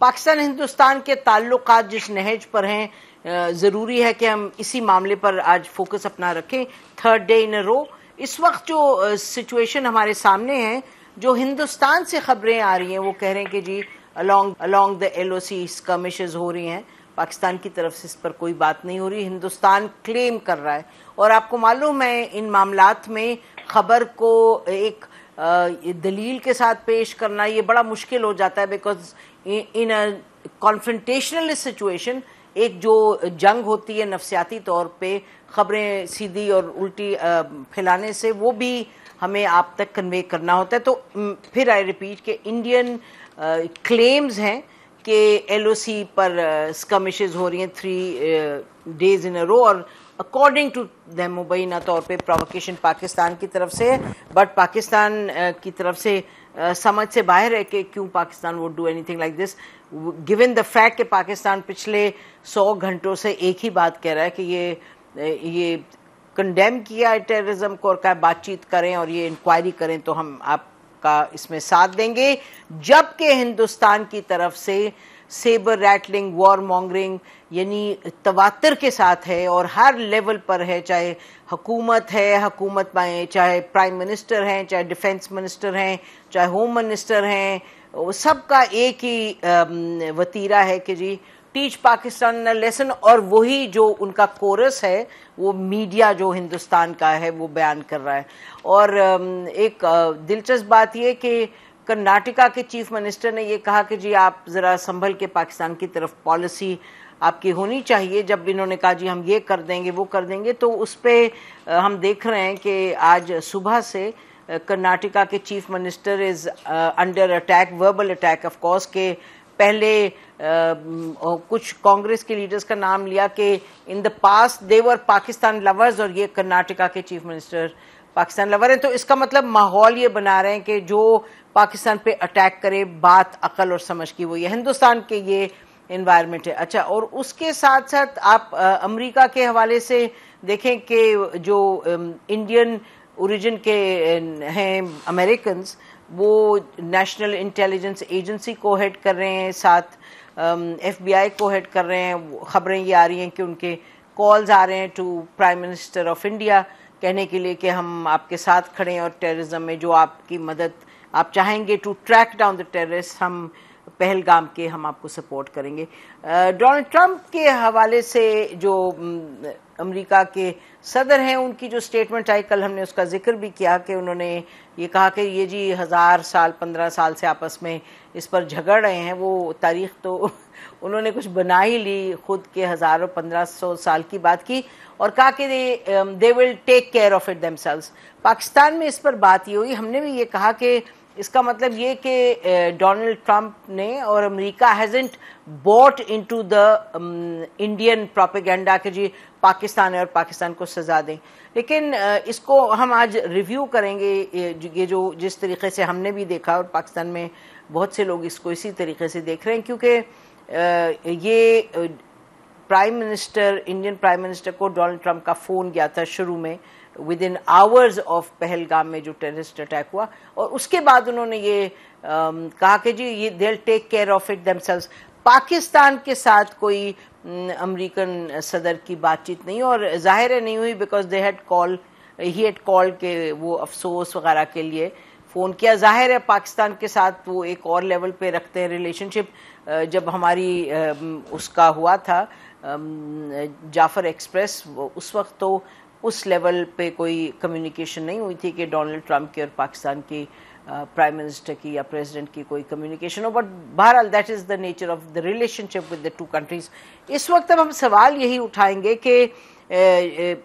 پاکستان ہندوستان کے تعلقات جس نہج پر ہیں ضروری ہے کہ ہم اسی معاملے پر آج فوکس اپنا رکھیں. تھرڈ ڈے ان اے رو اس وقت جو سچویشن ہمارے سامنے ہے، جو ہندوستان سے خبریں آ رہی ہیں، وہ کہہ رہے ہیں کہ جی along the LOC skirmishes ہو رہی ہیں. پاکستان کی طرف سے اس پر کوئی بات نہیں ہو رہی. ہندوستان کلیم کر رہا ہے، اور آپ کو معلوم ہے ان معاملات میں خبر کو ایک دلیل کے ساتھ پیش کرنا یہ بڑا مشکل ہو جاتا ہے، بیکاز ان کانفرنٹیشنل سچویشن ایک جو جنگ ہوتی ہے نفسیاتی طور پہ خبریں سیدھی اور الٹی پھیلانے سے، وہ بھی ہمیں آپ تک کنوے کرنا ہوتا ہے. تو پھر آئی ریپیٹ کہ انڈین کلیمز ہیں کہ ایل او سی پر اسکرمشز ہو رہی ہیں 3 days in a row، اور اکارڈنگ ٹو دیم مبینہ طور پہ پرووکیشن پاکستان کی طرف سے، بٹ پاکستان کی طرف سے سمجھ سے باہر ہے کہ کیوں Pakistan would do anything like this given the fact کہ پاکستان پچھلے 100 گھنٹوں سے ایک ہی بات کہہ رہا ہے کہ یہ کنڈیم کیا ہے ٹیررزم کو، اور کہا بات چیت کریں اور یہ انکوائری کریں تو ہم آپ کا اس میں ساتھ دیں گے. جبکہ ہندوستان کی طرف سے سیبر ریٹلنگ، وار مونگرنگ یعنی تواتر کے ساتھ ہے، اور ہر لیول پر ہے، چاہے حکومت ہے، حکومت میں چاہے پرائم منسٹر ہیں، چاہے ڈیفنس منسٹر ہیں، چاہے ہوم منسٹر ہیں، سب کا ایک ہی وتیرہ ہے کہ جی ٹیچ پاکستان لیسن. اور وہی جو ان کا کورس ہے وہ میڈیا جو ہندوستان کا ہے وہ بیان کر رہا ہے. اور ایک دلچسپ بات یہ کہ کرناٹکا کے چیف منسٹر نے یہ کہا کہ جی آپ ذرا سنبھل کے پاکستان کی طرف پالیسی آپ کی ہونی چاہیے. جب انہوں نے کہا جی ہم یہ کر دیں گے وہ کر دیں گے، تو اس پہ ہم دیکھ رہے ہیں کہ آج صبح سے کرناٹکا کے chief minister is under attack, verbal attack of course. کہ پہلے کچھ کانگریس کے لیڈرز کا نام لیا کہ in the past they were Pakistan lovers, اور یہ کرناٹکا کے چیف منسٹر پاکستان لور ہیں. تو اس کا مطلب ماحول یہ بنا رہے ہیں کہ جو پاکستان پہ اٹیک کرے بات عقل اور سمجھ کی وہ یہ ہندوستان کے یہ انوائرمنٹ ہے. اچھا، اور اس کے ساتھ ساتھ آپ امریکہ کے حوالے سے دیکھیں کہ جو انڈین اوریجن کے ہیں امریکنز، وہ نیشنل انٹیلیجنس ایجنسی کو ہیڈ کر رہے ہیں، ساتھ ایف بی آئی کو ہیڈ کر رہے ہیں. خبریں یہ آ رہی ہیں کہ ان کے کالز آ رہے ہیں to prime minister of India کہنے کے لیے کہ ہم آپ کے ساتھ کھڑے ہیں، اور ٹیررزم میں جو آپ کی مدد آپ چاہیں گے to track down the terrorist, ہم پہلگام کے ہم آپ کو سپورٹ کریں گے. ڈونلڈ ٹرمپ کے حوالے سے جو امریکہ کے صدر ہیں ان کی جو سٹیٹمنٹ آئی کل، ہم نے اس کا ذکر بھی کیا کہ انہوں نے یہ کہا کہ یہ جی 1000 سال 15 سال سے آپس میں اس پر جھگڑ رہے ہیں. وہ تاریخ تو انہوں نے کچھ بنا ہی لی خود کے 1000 اور 1500 سال کی بات کی، اور کہا کہ they will take care of it themselves. Pakistan میں اس پر بات یہ ہوئی، ہم نے بھی یہ کہا کہ اس کا مطلب یہ کہ ڈونلڈ ٹرمپ نے اور امریکہ hasn't bought into the Indian propaganda کہ جی پاکستان ہے اور پاکستان کو سزا دیں. لیکن اس کو ہم آج ریویو کریں گے، یہ جو جس طریقے سے ہم نے بھی دیکھا، اور پاکستان میں بہت سے لوگ اس کو اسی طریقے سے دیکھ رہے ہیں، کیونکہ یہ prime minister, Indian prime minister کو ڈونلڈ ٹرمپ کا فون گیا تھا شروع میں with in hours of Pahalgam میں جو ٹیررسٹ اٹیک ہوا، اور اس کے بعد انہوں نے یہ کہا کہ جی یہ they will take care of it themselves. Pakistan کے ساتھ کوئی امریکن صدر کی بات چیت نہیں، اور ظاہر ہے نہیں ہوئی بیکاز ہی ہیڈ کال کہ وہ افسوس وغیرہ کے لیے فون کیا. ظاہر ہے پاکستان کے ساتھ وہ ایک اور لیول پہ رکھتے ہیں ریلیشن شپ. جب ہماری اس کا ہوا تھا جعفر ایکسپریس، اس وقت تو اس لیول پہ کوئی کمیونیکیشن نہیں ہوئی تھی کہ ڈونلڈ ٹرمپ کی اور پاکستان کی پرائم منسٹر کی یا پریزیڈنٹ کی کوئی کمیونیکیشن ہو. بٹ بہرحال that is the nature of the relationship with the two countries. اس وقت اب ہم سوال یہی اٹھائیں گے کہ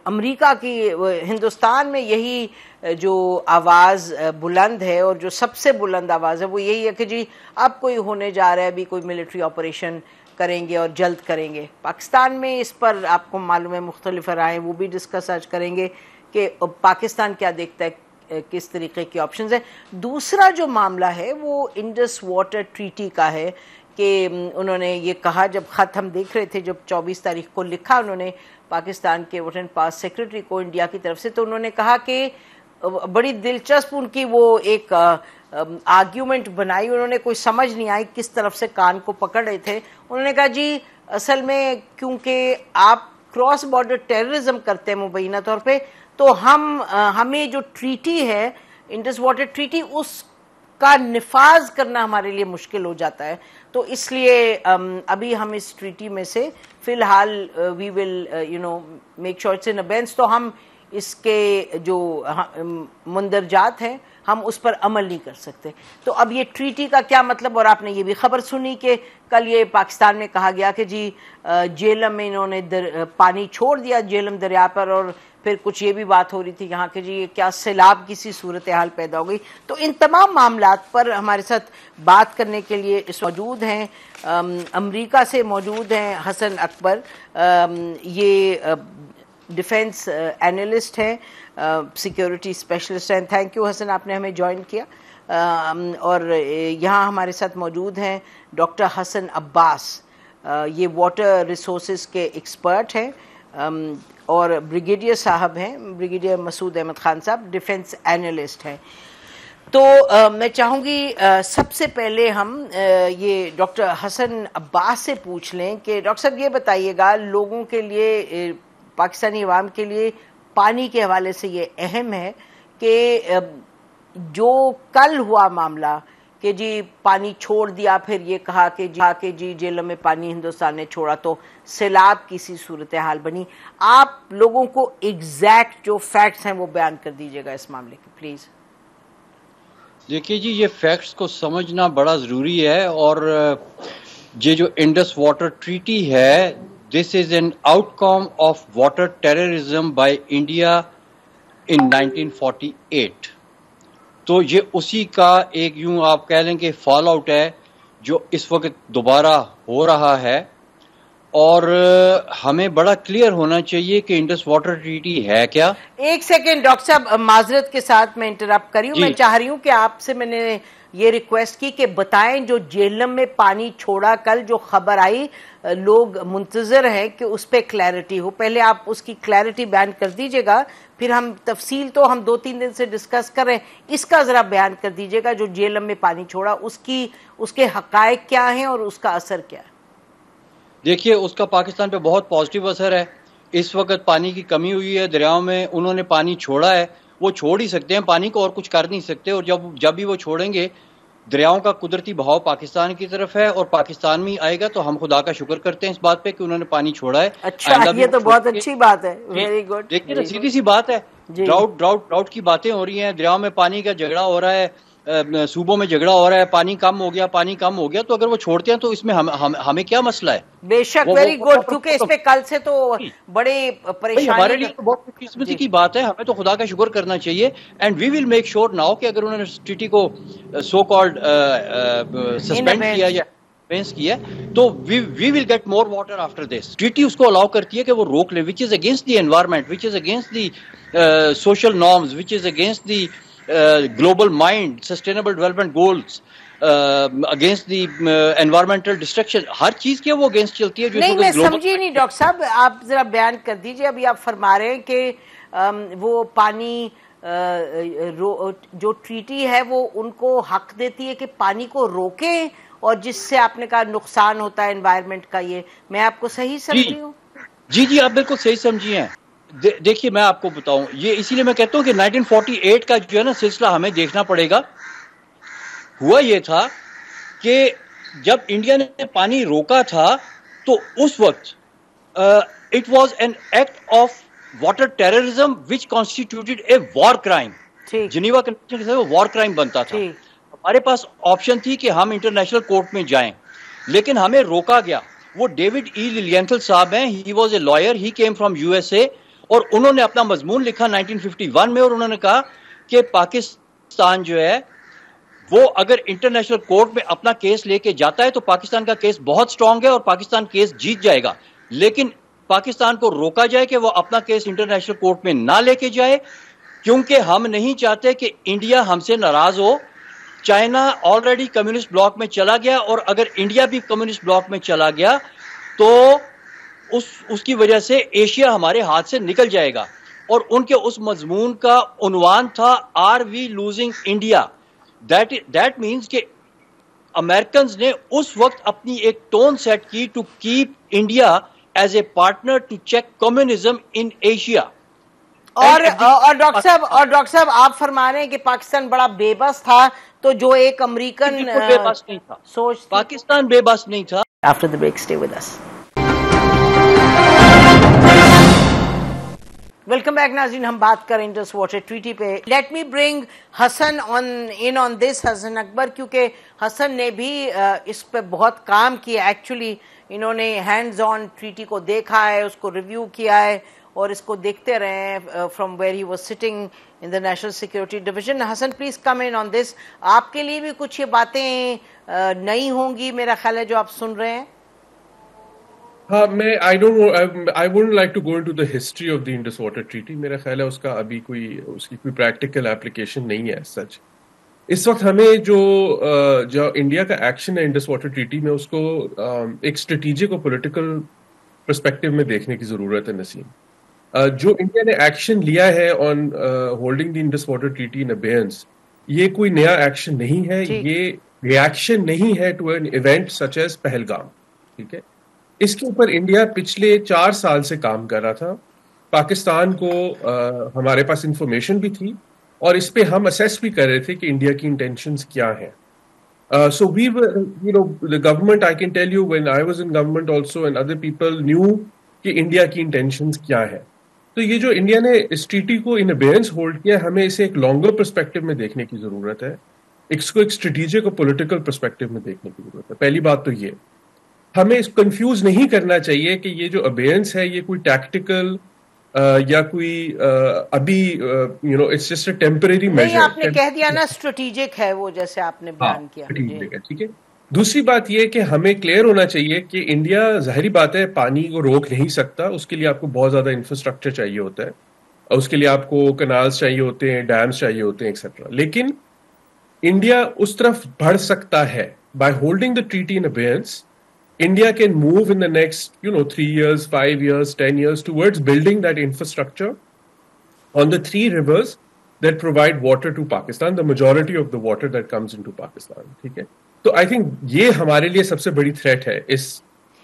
امریکہ کی ہندوستان میں یہی جو آواز بلند ہے، اور جو سب سے بلند آواز ہے وہ یہی ہے کہ جی اب کوئی ہونے جا رہا ہے، ابھی کوئی ملٹری آپریشن کریں گے اور جلد کریں گے. پاکستان میں اس پر آپ کو معلوم ہے مختلف رائے، وہ بھی ڈسکس آج کریں گے کہ پاکستان کیا دیکھتا ہے، کس طریقے کے آپشنز ہیں. دوسرا جو معاملہ ہے وہ انڈس واٹر ٹریٹی کا ہے کہ انہوں نے یہ کہا، جب خط ہم دیکھ رہے تھے جب 24 تاریخ کو لکھا انہوں نے پاکستان کے ووٹ اینڈ پاس سیکرٹری کو انڈیا کی طرف سے، تو انہوں نے کہا کہ بڑی دلچسپ ان کی وہ ایک آرگیومنٹ بنائی, انہوں نے کوئی سمجھ نہیں آئی کس طرف سے کان کو پکڑ رہے تھے. انہوں نے کہا جی اصل میں کیونکہ آپ کراس بارڈر ٹیررزم کرتے ہیں مبینہ طور پہ, تو ہمیں جو ٹریٹی ہے انڈس واٹر ٹریٹی اس کا نفاذ کرنا ہمارے لیے مشکل ہو جاتا ہے. تو اس لیے ابھی ہم اس ٹریٹی میں سے فی الحال we will make sure it's in abeyance, تو ہم اس کے جو مندرجات ہیں ہم اس پر عمل نہیں کر سکتے. تو اب یہ ٹریٹی کا کیا مطلب, اور آپ نے یہ بھی خبر سنی کہ کل یہ پاکستان میں کہا گیا کہ جی جیلم میں انہوں نے پانی چھوڑ دیا جیلم دریا پر, اور پھر کچھ یہ بھی بات ہو رہی تھی یہاں کہ جی کیا سیلاب کی سی صورتحال پیدا ہو گئی. تو ان تمام معاملات پر ہمارے ساتھ بات کرنے کے لیے اس موجود ہیں, امریکہ سے موجود ہیں حسن اکبر, یہ ڈیفنس اینالسٹ ہیں, سیکیورٹی اسپیشلسٹ ہیں. تھینک یو حسن, آپ نے ہمیں جوائن کیا. اور یہاں ہمارے ساتھ موجود ہیں ڈاکٹر حسن عباس, یہ واٹر ریسورسز کے ایکسپرٹ ہیں, اور بریگیڈیئر صاحب ہیں, بریگیڈیئر مسعود احمد خان صاحب ڈیفنس اینالسٹ ہیں. تو میں چاہوں گی سب سے پہلے ہم یہ ڈاکٹر حسن عباس سے پوچھ لیں کہ ڈاکٹر صاحب یہ بتائیے گا, لوگوں کے لیے, پاکستانی عوام کے لیے پانی کے حوالے سے یہ اہم ہے کہ جو کل ہوا معاملہ کہ جی پانی چھوڑ دیا, پھر یہ کہا کہ جی جیلم میں پانی ہندوستان نے چھوڑا تو سیلاب کی سی صورتحال بنی. آپ لوگوں کو ایگزیکٹ جو فیکٹس ہیں وہ بیان کر دیجیے گا اس معاملے کے پلیز. دیکھیے جی, یہ فیکٹس کو سمجھنا بڑا ضروری ہے, اور یہ جو انڈس واٹر ٹریٹی ہے, this is an outcome of water terrorism by India in 1948. تو یہ اسی کا ایک یوں آپ کہہ لیں کہ فال آؤٹ ہے جو اس وقت دوبارہ ہو رہا ہے. اور ہمیں بڑا کلیئر ہونا چاہیے کہ انڈس واٹر ٹریٹی ہے کیا. ایک سیکنڈ ڈاکٹر صاحب, معذرت کے ساتھ میں انٹرپٹ کری ہوں, میں چاہ رہی ہوں کہ آپ سے میں نے یہ ریکویسٹ کی کہ بتائیں جو جیلم میں پانی چھوڑا کل جو خبر آئی, لوگ منتظر ہیں کہ اس پہ کلیئرٹی ہو. پہلے آپ اس کی کلیئرٹی بیان کر دیجئے گا, پھر ہم تفصیل تو ہم 2-3 دن سے ڈسکس کر رہے ہیں, اس کا ذرا بیان کر دیجئے گا جو جیلم میں پانی چھوڑا اس کے حقائق کیا ہیں اور اس کا اثر کیا ہے. دیکھیے اس کا پاکستان پہ بہت پازیٹیو اثر ہے. اس وقت پانی کی کمی ہوئی ہے دریاؤں میں, انہوں نے پانی چھوڑا ہے, وہ چھوڑ ہی سکتے ہیں پانی کو اور کچھ کر نہیں سکتے, اور جب بھی وہ چھوڑیں گے دریاؤں کا قدرتی بہاؤ پاکستان کی طرف ہے اور پاکستان میں آئے گا, تو ہم خدا کا شکر کرتے ہیں اس بات پہ کہ انہوں نے پانی چھوڑا ہے. اچھا, یہ تو بہت اچھی بات ہے, ویری گڈ. دیکھیے نا سیدھی سی بات ہے, ڈراؤٹ کی باتیں ہو رہی ہیں, دریاؤں میں پانی کا جھگڑا ہو رہا ہے, صوبوں میں جھگڑا ہو رہا ہے, پانی کم ہو گیا, تو اگر وہ چھوڑتے ہیں تو اس میں ہمیں کیا مسئلہ ہے. بے شک, ویری گڈ, کیونکہ اس پہ کل سے تو بڑے پریشانی, ہمارے لیے بہت قسمتی کی بات ہے, ہمیں تو خدا کا شکر کرنا چاہیے. And we will make sure now کہ اگر انہوں نے ٹریٹی کو سو کالڈ سسپینڈ کیا یا کیا تو we will get more water after this. Treaty اس کو الاؤ کرتی ہے کہ وہ روک لے, which is against the environment, which is against the social norms, which is against the global mind, sustainable development goals, against the environmental destruction. ہر چیز کے وہ اگینسٹ چلتی ہے. نہیں, میں سمجھی نہیں ڈاکٹر صاحب, آپ ذرا بیان کر دیجئے. ابھی آپ فرما رہے ہیں کہ وہ پانی جو ٹریٹی ہے وہ ان کو حق دیتی ہے کہ پانی کو روکیں, اور جس سے آپ نے کہا نقصان ہوتا ہے انوائرمنٹ کا, یہ میں آپ کو صحیح سمجھی ہوں؟ جی آپ بالکل صحیح سمجھی ہیں. دیکھیے میں آپ کو بتاؤں, یہ اسی لیے میں کہتا ہوں کہ 1948 کا جو ہے نا سلسلہ ہمیں دیکھنا پڑے گا. ہوا یہ تھا کہ جب انڈیا نے پانی روکا تھا تو اس وقت it was an act of water terrorism which constituted a war crime. Geneva convention کے ساتھ وہ وار کرائم بنتا تھا. ہمارے پاس آپشن تھی کہ ہم انٹرنیشنل کورٹ میں جائیں, لیکن ہمیں روکا گیا. وہ ڈیوڈ ای لینتھل صاحب ہیں, he was a lawyer, he came from USA, اور انہوں نے اپنا مضمون لکھا 1951 میں, اور انہوں نے کہا کہ پاکستان جو ہے وہ اگر انٹرنیشنل کورٹ میں اپنا کیس لے کے جاتا ہے تو پاکستان کا کیس بہت سٹرونگ ہے اور پاکستان کیس جیت جائے گا, لیکن پاکستان کو روکا جائے کہ وہ اپنا کیس انٹرنیشنل کورٹ میں نہ لے کے جائے, کیونکہ ہم نہیں چاہتے کہ انڈیا ہم سے ناراض ہو. چائنا آلریڈی کمیونسٹ بلاک میں چلا گیا, اور اگر انڈیا بھی کمیونسٹ بلاک میں چلا گیا تو اس کی وجہ سے ایشیا ہمارے ہاتھ سے نکل جائے گا. اور ان کے اس مضمون کا عنوان تھا are we losing India. That means کہ امریکنز نے اس وقت اپنی ایک ٹون سیٹ کی to keep India as a partner to check communism in Asia. اور ڈاکٹر صاحب آپ فرما رہے ہیں کہ پاکستان بڑا بے بس تھا, تو جو ایک امریکن بے بس نہیں تھا, سوچ پاکستان بے بس نہیں تھا. After the break, stay with us. Welcome back ناظرین, ہم بات کریں انڈس واٹر ٹریٹی پہ. لیٹ می برنگ حسن آن دس, حسن اکبر, کیونکہ حسن نے بھی اس پہ بہت کام کیا. ایکچولی انہوں نے ہینڈز آن ٹریٹی کو دیکھا ہے, اس کو ریویو کیا ہے اور اس کو دیکھتے رہے ہیں from where he was sitting in the national security division. Hassan please come in on this. آپ کے لیے بھی کچھ یہ باتیں نئی ہوں گی میرا خیال ہے جو آپ سن رہے ہیں. ہاں, میں I wouldn't like to go into the history of the Indus Water Treaty. میرا خیال ہے اس کا ابھی اس کی کوئی پریکٹیکل اپلیکیشن نہیں ہے سچ. اس وقت ہمیں جو انڈیا کا ایکشن ہے انڈس واٹر ٹریٹی میں, اس کو ایک اسٹریٹجک اور پولیٹیکل پرسپیکٹو میں دیکھنے کی ضرورت ہے نسیم. جو انڈیا نے ایکشن لیا ہے on holding the Indus water treaty in abeyance, یہ کوئی نیا ایکشن نہیں ہے, یہ ریئیکشن نہیں ہے to an event such as Pahalgam. ٹھیک ہے, اس کے اوپر انڈیا پچھلے 4 سال سے کام کر رہا تھا. پاکستان کو ہمارے پاس انفارمیشن بھی تھی اور اس پہ ہم اسیس بھی کر رہے تھے کہ انڈیا کی انٹینشنز کیا ہیں. So we were, the government, I can tell you, when I was in government also and other people knew کہ انڈیا کی انٹینشنز کیا ہیں. تو یہ جو انڈیا نے اس ٹریٹی کو ان ابیئنس ہولڈ کیا, ہمیں اسے ایک لانگر پرسپیکٹو میں دیکھنے کی ضرورت ہے, اس کو ایک اسٹریٹجک اور پولیٹیکل پرسپیکٹو میں دیکھنے کی ضرورت ہے. پہلی بات تو یہ, ہمیں اس کنفیوز نہیں کرنا چاہیے کہ یہ جو ابیئنس ہے یہ کوئی ٹیکٹیکل یا کوئی ابھی it's just a temporary measure. آپ نے کہہ دیا نا اسٹریٹجک ہے وہ, جیسے آپ نے بیان کیا. ٹھیک ہے. دوسری بات یہ کہ ہمیں کلیئر ہونا چاہیے کہ انڈیا ظاہری بات ہے پانی کو روک نہیں سکتا, اس کے لیے آپ کو بہت زیادہ انفراسٹرکچر چاہیے ہوتا ہے, اس کے لیے آپ کو کنالز چاہیے ہوتے ہیں, ڈیمز چاہیے ہوتے ہیں ایکسیٹرا. لیکن انڈیا اس طرف بڑھ سکتا ہے. By holding the treaty in abeyance, India can move in the next 3 years, 5 years, 10 years towards building that infrastructure on the 3 rivers that provide water to Pakistan, the majority of the water that comes into Pakistan. ٹھیک ہے, تو I think یہ ہمارے لیے سب سے بڑی threat ہے اس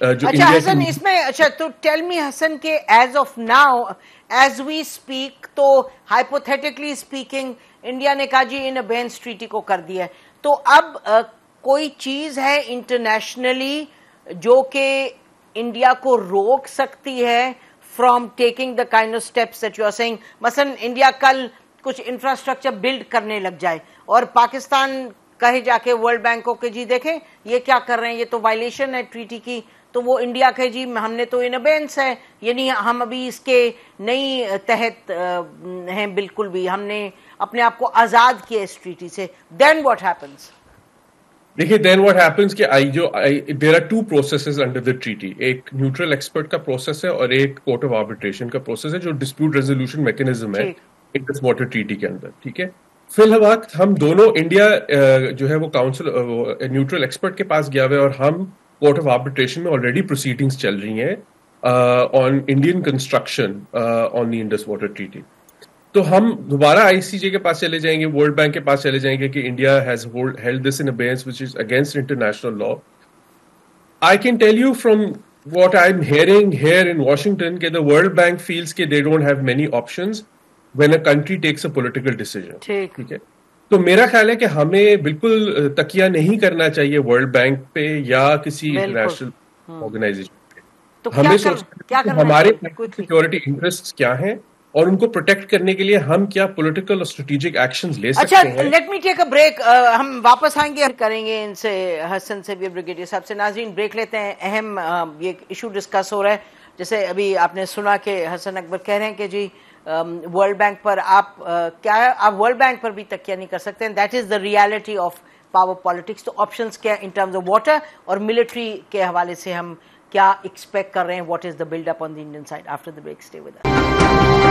جو اچھا حسن اس میں. اچھا تو ٹیل می حسن کہ as of now as we speak, تو ہائپوتھیٹیکلی اسپیکنگ انڈیا نے کہا جی ان ابیئنس ٹریٹی کو کر دیا ہے, تو اب کوئی چیز ہے انٹرنیشنلی جو کہ انڈیا کو روک سکتی ہے from taking the kind of steps that you are seeing. مثلا انڈیا کل کچھ انفراسٹرکچر بلڈ کرنے لگ جائے اور پاکستان کہے جا کے ورلڈ بینک کو کہ جی دیکھیں یہ کیا کر رہے ہیں, یہ تو وائلیشن ہے ٹریٹی کی, تو وہ انڈیا کہے جی ہم نے تو ان ابینس ہے, یعنی ہم ابھی اس کے نہیں تحت ہیں بالکل بھی, ہم نے اپنے آپ کو آزاد کیا اس ٹریٹی سے. Then what happens? دیکھیے دین واٹ ہیپنس کہ there are 2 processes under the treaty. ایک نیوٹرل ایکسپرٹ کا پروسیس ہے اور ایک کورٹ آف آربیٹریشن کا پروسیس ہے جو ڈسپیوٹ ریزولوشن میکینزم ہے انڈس واٹر ٹریٹی کے اندر. ٹھیک ہے, فی الوقت ہم دونوں, انڈیا جو ہے وہ کاؤنسل نیوٹرل ایکسپرٹ کے پاس گیا ہوا ہے اور ہم کورٹ آف آربیٹریشن میں آلریڈی پروسیڈنگس چل رہی ہیں آن انڈین کنسٹرکشن آن دی انڈس واٹر ٹریٹی. تو ہم دوبارہ آئی سی جے کے پاس چلے جائیں گے, ورلڈ بینک کے پاس چلے جائیں گے کہ India has held this in abeyance which is against international law. I can tell you from what I am hearing here in Washington کہ دا ورلڈ بینک فیلز کہ they don't have many options when a country takes a political decision. ٹھیک ہے, تو میرا خیال ہے کہ ہمیں بالکل تکیہ نہیں کرنا چاہیے ورلڈ بینک پہ یا کسی انٹرنیشنل آرگنائزیشن پہ. ہمیں سوچنا ہمارے سیکورٹی انٹرسٹ کیا ہیں اور ان کو پروٹیکٹ کرنے کے لیے ہم کیا پولیٹیکل اور اسٹریٹجک ایکشنز لے سکتے ہیں. اچھا let me take a break, ہم واپس آئیں گے, کریں گے ان سے, حسن سے بھی, بریگیڈیئر صاحب سے. ناظرین بریک لیتے ہیں. اہم یہ ایشو ڈسکس ہو رہا ہے, جیسے ابھی آپ نے سنا کہ حسن اکبر کہہ رہے ہیں کہ جی ورلڈ بینک پر آپ کیا, آپ ورلڈ بینک پر بھی تکیہ نہیں کر سکتے. That is the reality of power politics. تو آپشنس کیا ان ٹرمز آف واٹر اور ملٹری کے حوالے سے ہم کیا ایکسپیکٹ کر رہے ہیں, what is the build up on the Indian side. After the break stay with us.